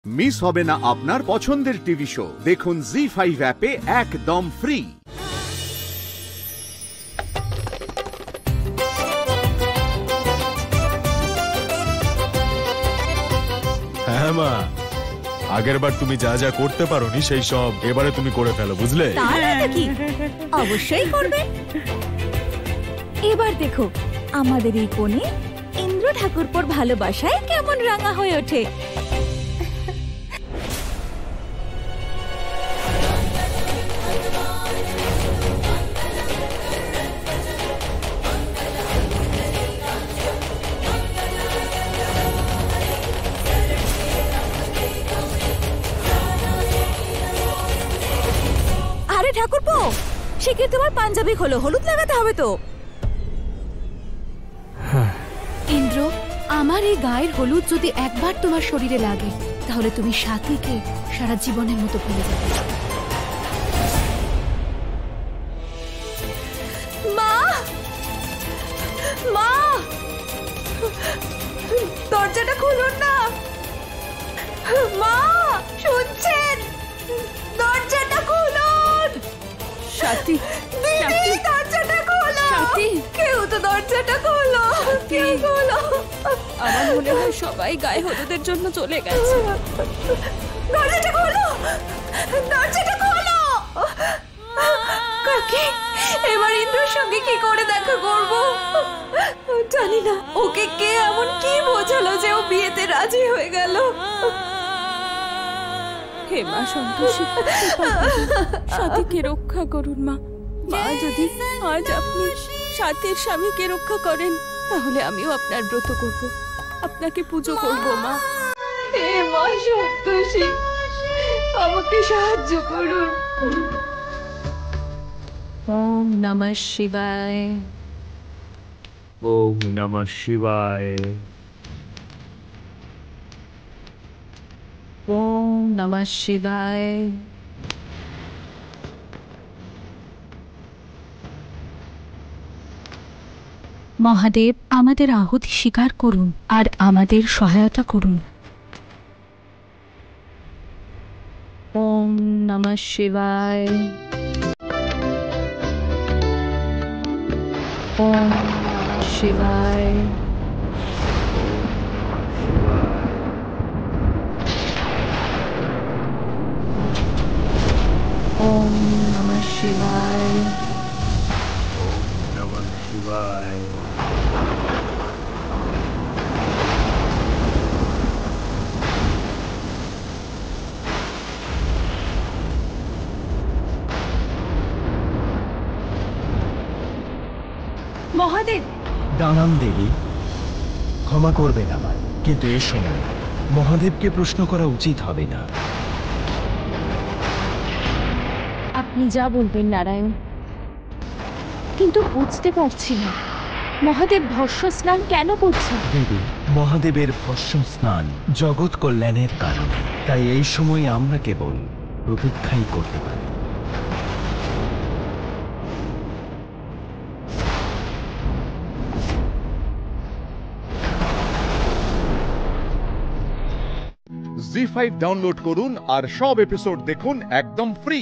Miss হবে না আপনার পছন্দের টিভি শো। দেখুন জি5 অ্যাপে একদম ফ্রি। হ্যাঁ মা, আগের বার তুমি যা যা করতে পারোনি সেই সব এবারে তুমি করে ফেলো, বুঝলে? কি অবশ্যই করবে। এবার দেখো আমাদের এই কোণে ইন্দ্র ঠাকুরপোর ভালোবাসায় কেমন রাঙা হয়ে ওঠে। আরে ঠাকুরপো, সে কি তোমার পাঞ্জাবি খোলো, হলুদ লাগাতে হবে তো। ইন্দ্র, আমার এই গায়ের হলুদ যদি একবার তোমার শরীরে লাগে তাহলে তুমি সাথীকে সারা জীবনের মতো ভুলে যাবে। মা, মা, দরজাটা খুলুন না। মা, শুনছেন? দরজাটা খুলুন। সাথী, দিদি, দরজাটা খোলো। কেউ তো দরজাটা খোলো, কেউ খোলো। আমার মনে হয় সবাই গায়ে হলুদের জন্য চলে গেছে। দরজাটা খোলো, দরজাটা খোলো। কাকি, এবার ইন্দ্রর সঙ্গে কি করে দেখা করব জানি না। ওকে কে এমন কি বোঝালো যে ও বিয়েতে রাজি হয়ে গেল। হে মা সন্তোষী, সাথীকে রক্ষা করুন মা। মা, যদি আজ আপনি সাথীর স্বামীকে রক্ষা করেন তাহলে আমিও আপনার ব্রত করব, আপনাকে পুজো করব মা। হে মা সন্তোষী, আমাকে সাহায্য করুন। ওম নমঃ শিবায়। ওম নমঃ শিবায়। ওম নমঃ শিবায়। মহাদেব, আমাদের আহুতি স্বীকার করুন আর আমাদের সহায়তা করুন। ওম নমঃ শিবায়। ওম নমঃ শিবায়। ওম নমঃ শিবায়। নমঃ শিবায়। মহাদেব, দাঁড়ান দেবী, ক্ষমা করবেন আমায়, কিন্তু এ সময় মহাদেবকে প্রশ্ন করা উচিত হবে না। আপনি যা বলবেন নারায়ণ, কিন্তু বুঝতে পারছি না মহাদেব ভস্ম স্নান কেন করছেন। দেবী, মহাদেবের ভস্ম স্নান জগৎ কল্যাণের কারণ, তাই এই সময় আমরা কেবল প্রতীক্ষাই করতে পারি। জি5 ডাউনলোড করুন আর সব এপিসোড দেখুন একদম ফ্রি।